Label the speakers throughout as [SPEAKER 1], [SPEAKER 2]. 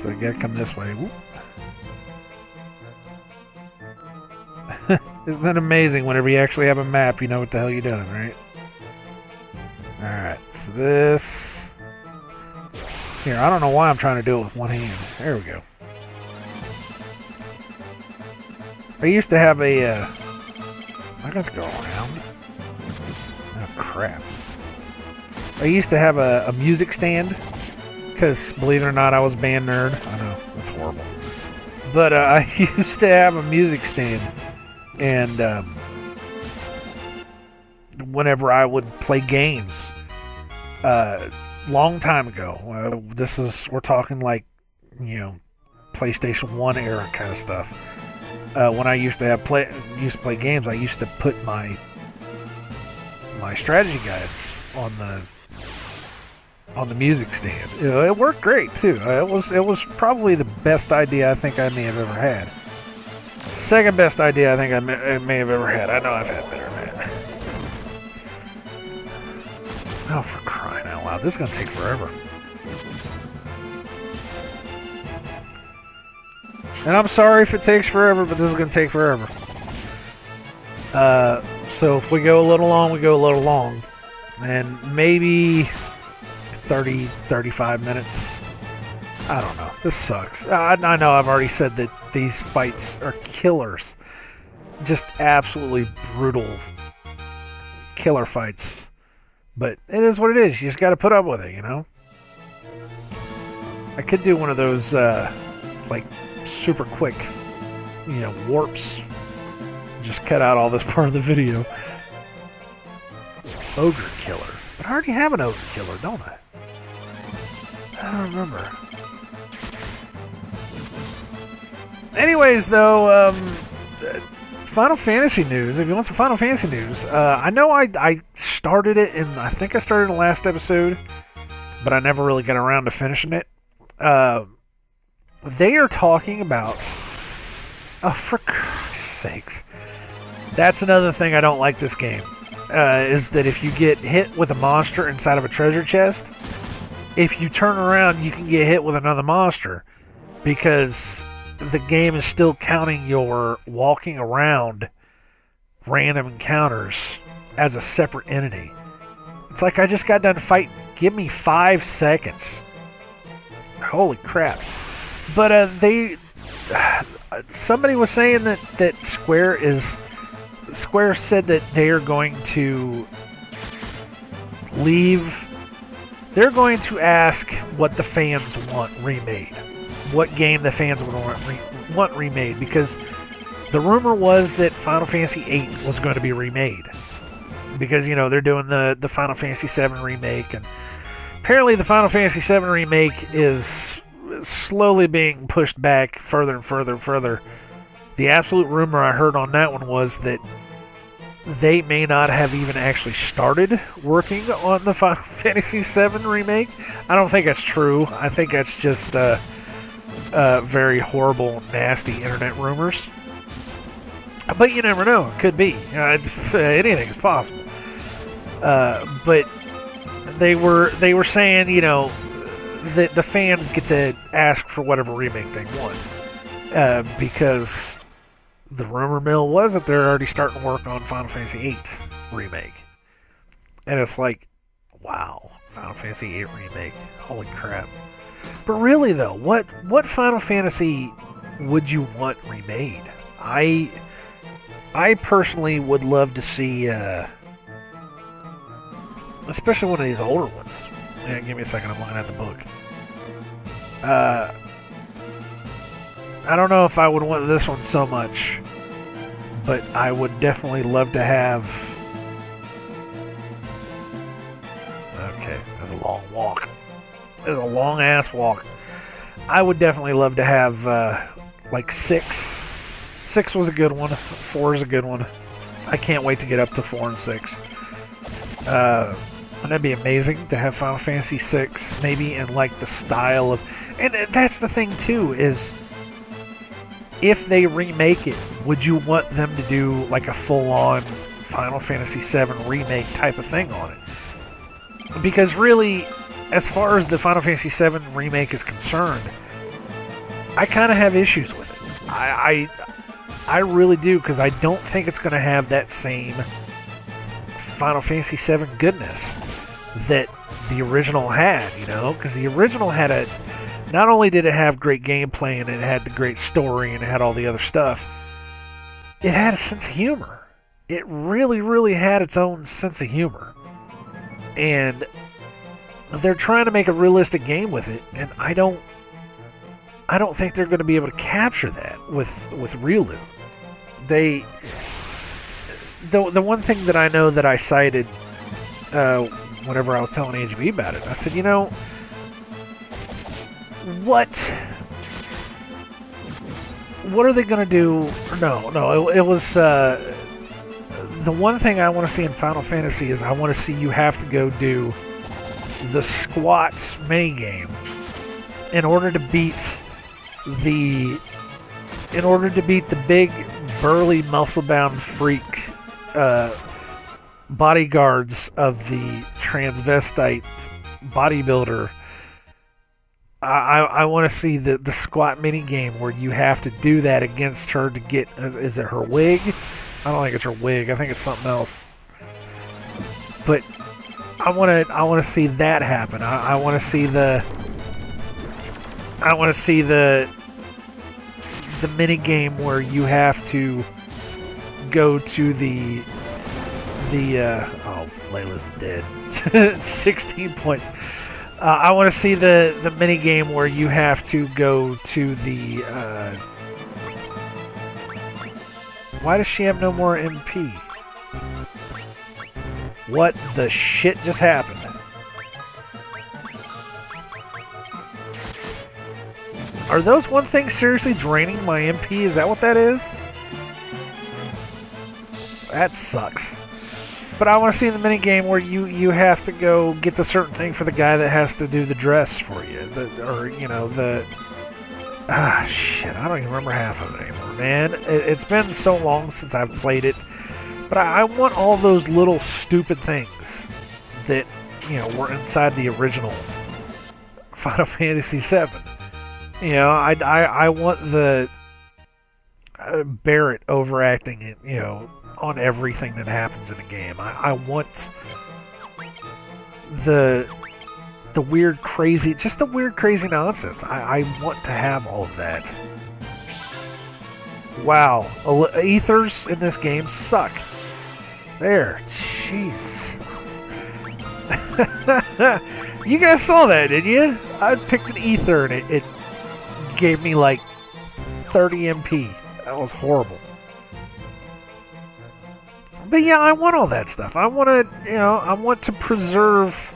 [SPEAKER 1] so you gotta come this way. Whoop. Isn't it amazing? Whenever you actually have a map, you know what the hell you're doing, right? Alright, so this... Here, I don't know why I'm trying to do it with one hand. There we go. I used to have a... I got to go around. Oh, crap. I used to have a music stand. Because, believe it or not, I was a band nerd. I know, that's horrible. But I used to have a music stand. And whenever I would play games, long time ago, we're talking like, you know, PlayStation 1 era kind of stuff. When I used to play games, I used to put my strategy guides on the music stand. You know, it worked great too. It was probably the best idea I think I may have ever had. Second best idea I think I may have ever had. I know I've had better than that. Oh, for crying out loud. This is going to take forever. And I'm sorry if it takes forever, but this is going to take forever. So if we go a little long, we go a little long. And maybe 30, 35 minutes. I don't know. This sucks. I know I've already said that these fights are killers. Just absolutely brutal killer fights. But it is what it is. You just got to put up with it, you know? I could do one of those, like, super quick, you know, warps. Just cut out all this part of the video. Ogre killer. But I already have an ogre killer, don't I? I don't remember. Anyways, though, Final Fantasy news. If you want some Final Fantasy news, I know I started it, and I think I started the last episode, but I never really got around to finishing it. They are talking about... Oh, for Christ's sakes. That's another thing I don't like this game, is that if you get hit with a monster inside of a treasure chest, if you turn around, you can get hit with another monster, because the game is still counting your walking around random encounters as a separate entity. It's like I just got done fighting. Give me 5 seconds. Holy crap. But somebody was saying that Square said that they are going to leave. They're going to ask what the fans want remade. What game the fans would want remade, because the rumor was that Final Fantasy VIII was going to be remade, because, you know, they're doing the Final Fantasy VII remake, and apparently the Final Fantasy VII remake is slowly being pushed back further and further and further. The absolute rumor I heard on that one was that they may not have even actually started working on the Final Fantasy VII remake. I don't think that's true. I think that's just very horrible, nasty internet rumors. But you never know. It could be. Anything is possible. But they were saying, you know, that the fans get to ask for whatever remake they want. Because the rumor mill was that they're already starting to work on Final Fantasy VIII remake. And it's like, wow, Final Fantasy VIII remake. Holy crap. But really, though, what Final Fantasy would you want remade? I personally would love to see, especially one of these older ones. Yeah, give me a second, I'm looking at the book. I don't know if I would want this one so much, but I would definitely love to have... Okay, that's a long walk. It's a long-ass walk. I would definitely love to have, like, 6. 6 was a good one. 4 is a good one. I can't wait to get up to 4 and 6. And that'd be amazing to have Final Fantasy 6, maybe in, like, the style of... And that's the thing, too, is... If they remake it, would you want them to do, like, a full-on Final Fantasy 7 remake type of thing on it? Because really... As far as the Final Fantasy VII remake is concerned, I kind of have issues with it. I really do, because I don't think it's going to have that same Final Fantasy VII goodness that the original had, you know? Because the original had a... Not only did it have great gameplay and it had the great story and it had all the other stuff, it had a sense of humor. It really, really had its own sense of humor. And they're trying to make a realistic game with it, and I don't think they're going to be able to capture that with realism. The one thing that I know that I cited whenever I was telling AGB about it, I said, you know, what are they going to do? It was the one thing I want to see in Final Fantasy is I want to see you have to go do the squats minigame in order to beat the big burly muscle-bound freak bodyguards of the transvestite bodybuilder. I want to see the squat mini game where you have to do that against her to get... Is it her wig? I don't think it's her wig. I think it's something else. But I want to see that happen. I want to see the mini game where you have to go to the oh, Layla's dead. 16 points. I want to see the mini game where you have to go to the why does she have no more MP? What the shit just happened? Are those one thing seriously draining my MP? Is that what that is? That sucks. But I want to see the minigame where you have to go get the certain thing for the guy that has to do the dress for you. Shit, I don't even remember half of it anymore, man. It's been so long since I've played it. But I want all those little stupid things that, you know, were inside the original Final Fantasy VII. You know, I want the Barrett overacting it, you know, on everything that happens in the game. I want the weird, crazy, just the weird, crazy nonsense. I want to have all of that. Wow, ethers in this game suck. There, jeez. You guys saw that, didn't you? I picked an ether and it gave me like 30 MP. That was horrible. But yeah, I want all that stuff. I want to, you know, I want to preserve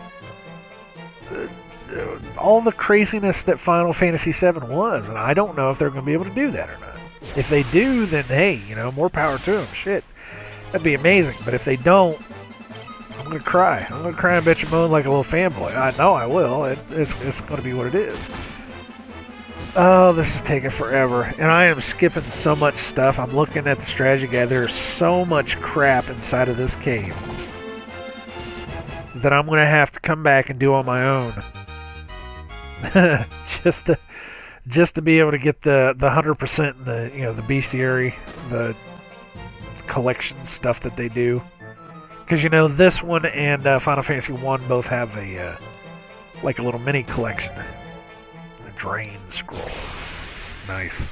[SPEAKER 1] all the craziness that Final Fantasy VII was, and I don't know if they're going to be able to do that or not. If they do, then hey, you know, more power to them. Shit, that'd be amazing. But if they don't, I'm going to cry. I'm going to cry and bitch and moan like a little fanboy. I know I will. It's going to be what it is. Oh, this is taking forever. And I am skipping so much stuff. I'm looking at the strategy guide. There's so much crap inside of this cave that I'm going to have to come back and do on my own. just to be able to get the 100% and the, you know, the bestiary, the collection stuff that they do. Because, you know, this one and Final Fantasy 1 both have a like a little mini collection. The Drain Scroll. Nice.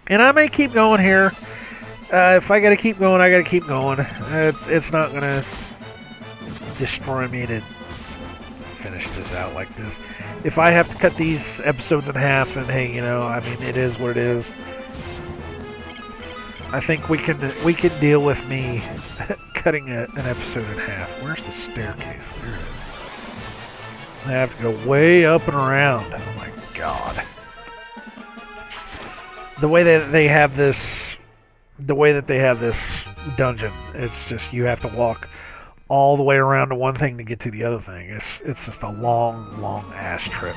[SPEAKER 1] And I may keep going here. If I got to keep going, I got to keep going. It's not going to destroy me to finish this out like this. If I have to cut these episodes in half, then hey, you know, I mean, it is what it is. I think we can deal with me cutting an episode in half. Where's the staircase? There it is. I have to go way up and around. Oh my god. The way that they have this dungeon, it's just you have to walk all the way around to one thing to get to the other thing. It's just a long ass trip.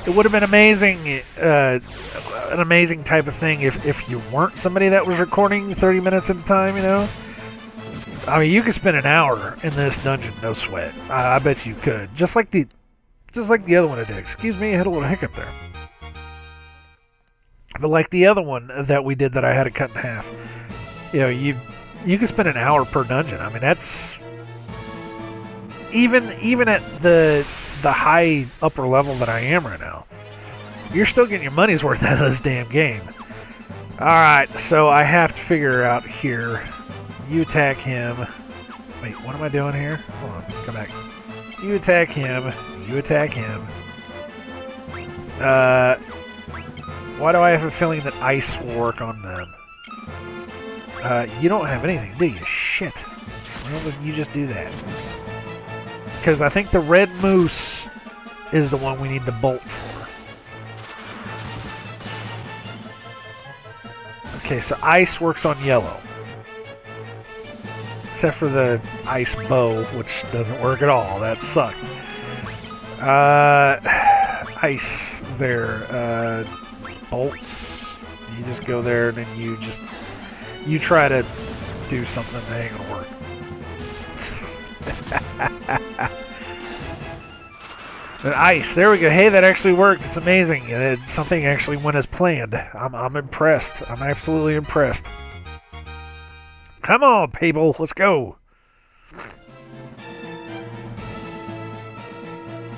[SPEAKER 1] It would have been amazing, an amazing type of thing if you weren't somebody that was recording 30 minutes at a time, you know? I mean, you could spend an hour in this dungeon, no sweat. I bet you could. Just like the Just like the other one I did. Excuse me, I had a little hiccup there. But like the other one that we did that I had to cut in half, you know, you can spend an hour per dungeon. I mean, that's even at the high upper level that I am right now. You're still getting your money's worth out of this damn game. All right, so I have to figure out here. You attack him. Wait, what am I doing here? Hold on, come back. You attack him. You attack him. Why do I have a feeling that ice will work on them? You don't have anything, do you? Shit. Why don't you just do that? Because I think the red moose is the one we need the bolt for. Okay, so ice works on yellow. Except for the ice bow, which doesn't work at all. That sucked. Ice there. Bolts. You just go there and then you try to do something that ain't gonna work. But ice, there we go. Hey, that actually worked. It's amazing. Something actually went as planned. I'm impressed. I'm absolutely impressed. Come on, people, let's go. Look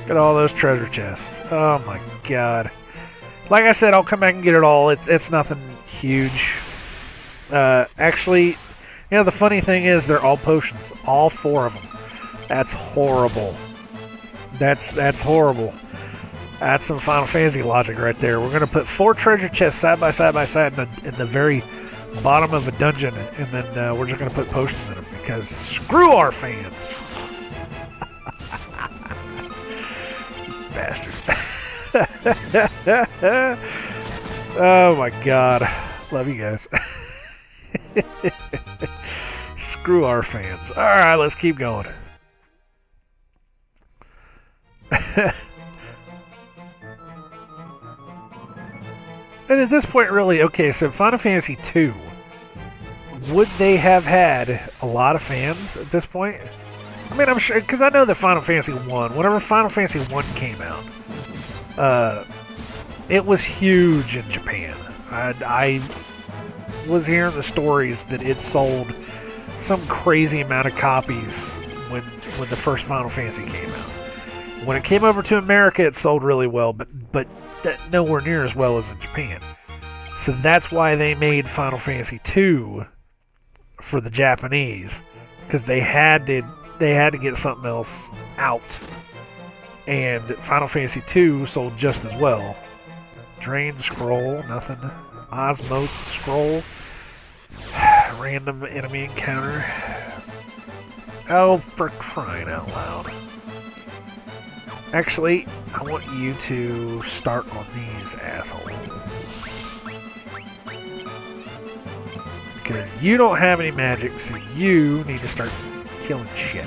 [SPEAKER 1] at all those treasure chests. Oh my god. Like I said, I'll come back and get it all. It's nothing huge. Actually, you know, the funny thing is they're all potions. All 4 of them. That's horrible. That's horrible. That's some Final Fantasy logic right there. We're going to put 4 treasure chests side by side in the very bottom of a dungeon, and then we're just going to put potions in them because screw our fans. Bastards. Oh my god. Love you guys. Screw our fans. Alright, let's keep going. And at this point, really, okay, so Final Fantasy II, would they have had a lot of fans at this point? I mean, I'm sure, because I know that Final Fantasy I, whenever Final Fantasy I came out, it was huge in Japan. I was hearing the stories that it sold some crazy amount of copies when the first Final Fantasy came out. When it came over to America, it sold really well, but nowhere near as well as in Japan. So that's why they made Final Fantasy II for the Japanese, because they had to get something else out. And Final Fantasy II sold just as well. Drain scroll, nothing. Osmos scroll. Random enemy encounter. Oh, for crying out loud. Actually, I want you to start on these assholes. Because you don't have any magic, so you need to start killing shit.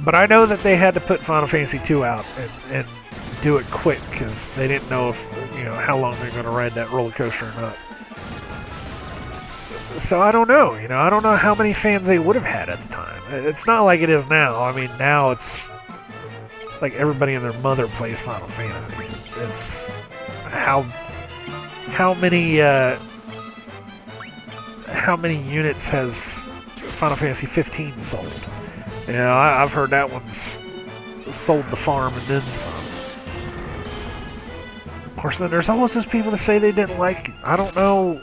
[SPEAKER 1] But I know that they had to put Final Fantasy II out and do it quick, because they didn't know if, how long they're going to ride that roller coaster or not. So I don't know, I don't know how many fans they would have had at the time. It's not like it is now. I mean, now it's like everybody and their mother plays Final Fantasy. It's how many units has Final Fantasy 15 sold? I've heard that one's sold the farm and then some. Of course, then there's always those people that say they didn't like it. I don't know.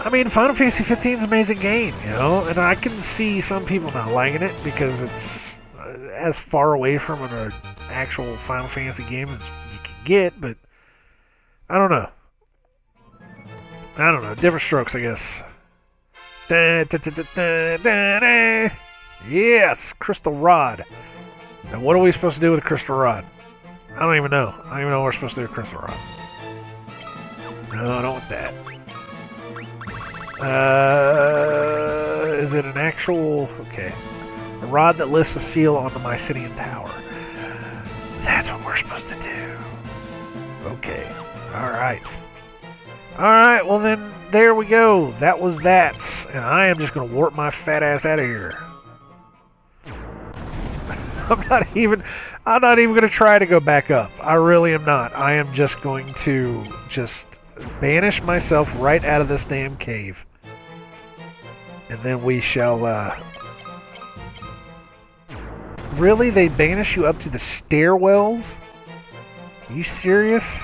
[SPEAKER 1] I mean, Final Fantasy 15 is an amazing game, and I can see some people not liking it because it's as far away from an actual Final Fantasy game as you can get, but I don't know. Different strokes, I guess. Yes, Crystal Rod. Now, what are we supposed to do with a Crystal Rod? I don't even know. I don't even know what we're supposed to do with a Crystal Rod. No, I don't want that. Is it an actual... Okay. A rod that lifts a seal on the Mycenian Tower. That's what we're supposed to do. Okay. Alright. Alright, well then, there we go. That was that. And I am just going to warp my fat ass out of here. I'm not even going to try to go back up. I really am not. I am just going to just banish myself right out of this damn cave. And then we shall, Really? They banish you up to the stairwells? Are you serious?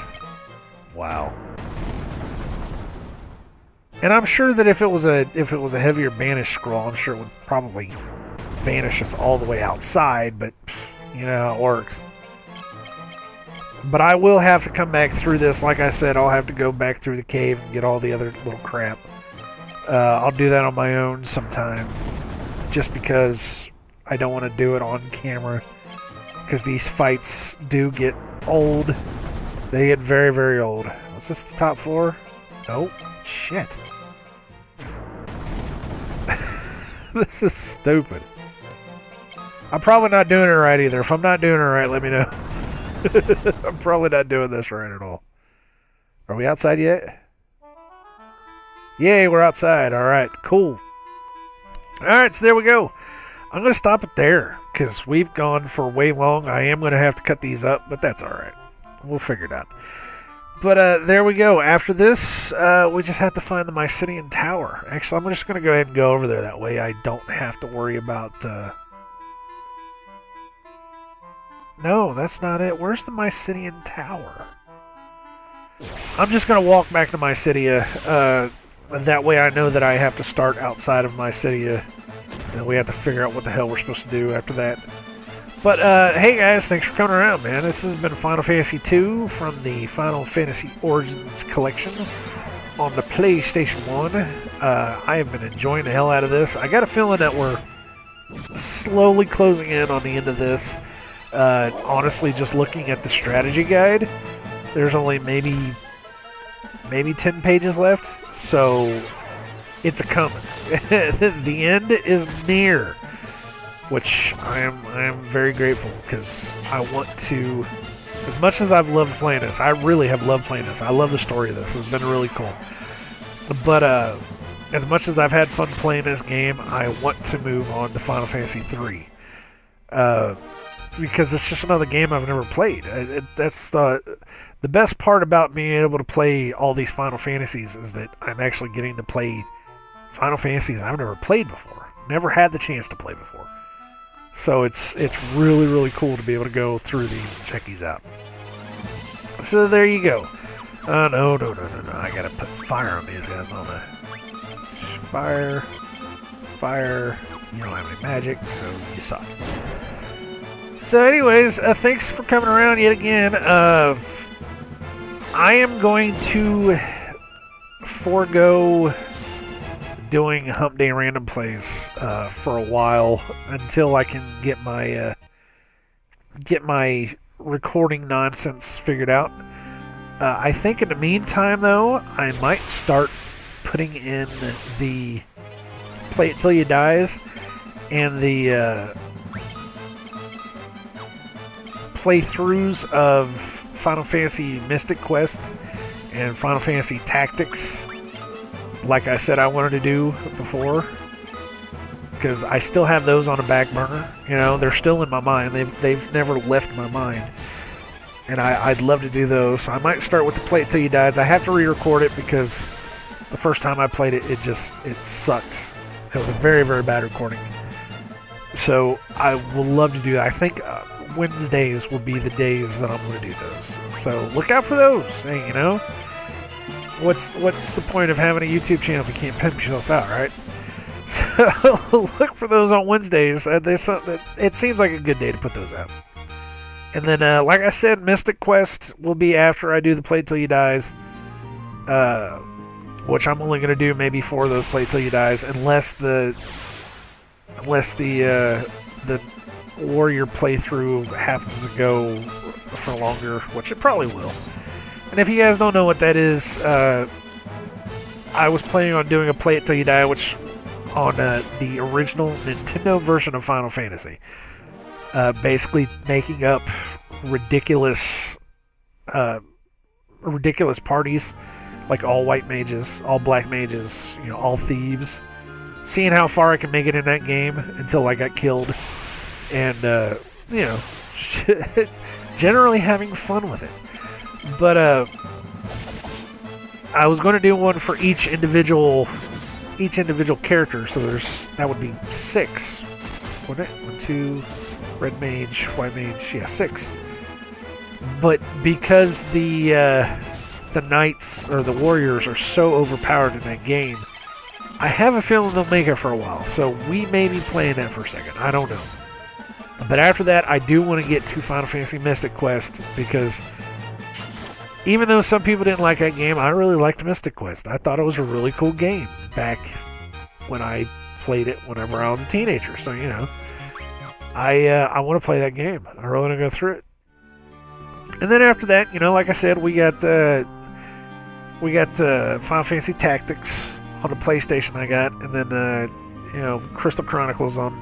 [SPEAKER 1] Wow. And I'm sure that if it was a heavier banish scroll, I'm sure it would probably banish us all the way outside, but you know how it works. But I will have to come back through this. Like I said, I'll have to go back through the cave and get all the other little crap. I'll do that on my own sometime. Just because I don't want to do it on camera. Because these fights do get old. They get very, very old. Was this the top floor? Oh, shit. This is stupid. I'm probably not doing it right either. If I'm not doing it right, let me know. I'm probably not doing this right at all. Are we outside yet? Yay, we're outside. All right, cool. All right, so there we go. I'm going to stop it there because we've gone for way long. I am going to have to cut these up, but that's all right. We'll figure it out. But there we go. After this, we just have to find the Mycenian Tower. Actually, I'm just going to go ahead and go over there. That way I don't have to worry about... No, that's not it. Where's the Mycenian Tower? I'm just going to walk back to Mycedia. That way I know that I have to start outside of Mycedia. And we have to figure out what the hell we're supposed to do after that. But, hey guys, thanks for coming around, man. This has been Final Fantasy II from the Final Fantasy Origins Collection on the PlayStation 1. I have been enjoying the hell out of this. I got a feeling that we're slowly closing in on the end of this. Honestly, just looking at the strategy guide, there's only maybe 10 pages left, so it's a coming. The end is near, which I am very grateful because I want to. As much as I've loved playing this, I really have loved playing this. I love the story of this. It's been really cool. But as much as I've had fun playing this game, I want to move on to Final Fantasy III. Because it's just another game I've never played. That's the best part about being able to play all these Final Fantasies is that I'm actually getting to play Final Fantasies I've never played before. Never had the chance to play before. So it's really, really cool to be able to go through these and check these out. So there you go. No. I gotta put fire on these guys, don't I? Fire. You don't have any magic, so you suck. So anyways, thanks for coming around yet again. I am going to forego doing Hump Day Random Plays for a while until I can get my recording nonsense figured out. I think in the meantime, though, I might start putting in the Play It Till You Dies and the playthroughs of Final Fantasy Mystic Quest and Final Fantasy Tactics, like I said I wanted to do before, because I still have those on the back burner. You know, they're still in my mind. They've never left my mind, and I'd love to do those. So I might start with the Play It Till You Dies. I have to re-record it because the first time I played it, it sucked. It was a very, very bad recording. So I will love to do that. I think Wednesdays will be the days that I'm going to do those. So look out for those. Hey, you know, what's the point of having a YouTube channel if you can't pimp yourself out, right? So look for those on Wednesdays. It seems like a good day to put those out. And then, like I said, Mystic Quest will be after I do the Play Till You Dies, which I'm only going to do maybe 4 of those Play Till You Dies, unless the Warrior playthrough happens to go for longer, which it probably will. And if you guys don't know what that is, I was planning on doing a Play It Till You Die, which on the original Nintendo version of Final Fantasy, basically making up ridiculous parties, like all white mages, all black mages, you know, all thieves. Seeing how far I can make it in that game until I got killed. And, you know, generally having fun with it. But I was going to do one for each individual character, so that would be 6, wouldn't it? 1, 2, red mage, white mage, yeah, 6. But because the knights or the warriors are so overpowered in that game, I have a feeling they'll make it for a while. So we may be playing that for a second. I don't know. But after that, I do want to get to Final Fantasy Mystic Quest, because even though some people didn't like that game, I really liked Mystic Quest. I thought it was a really cool game back when I played it whenever I was a teenager. So, you know, I want to play that game. I really want to go through it. And then after that, you know, like I said, we got Final Fantasy Tactics on the PlayStation I got, and then you know, Crystal Chronicles on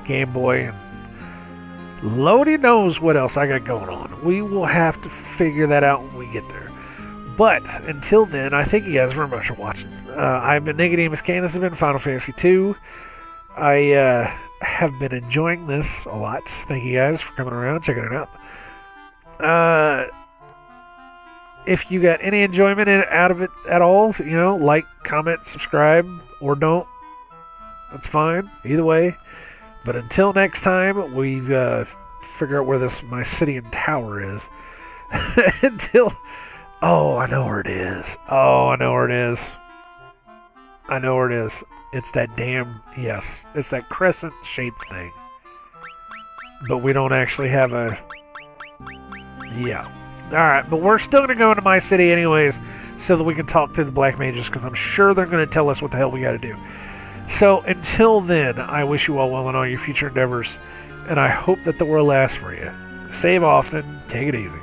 [SPEAKER 1] Game Boy, and Lordy knows what else I got going on. We will have to figure that out when we get there. But until then, I thank you guys very much for watching. I've been nicodemoscain. This has been Final Fantasy 2. I have been enjoying this a lot. Thank you guys for coming around, checking it out. If you got any enjoyment out of it at all, you know, like, comment, subscribe, or don't. That's fine. Either way. But until next time, we figure out where my city and tower is. Oh, I know where it is. It's that damn, yes, it's that crescent-shaped thing. But we don't actually have a, yeah. Alright, but we're still going to go into my city anyways, so that we can talk to the Black Mages, because I'm sure they're going to tell us what the hell we got to do. So, until then, I wish you all well in all your future endeavors, and I hope that the world lasts for you. Save often, take it easy.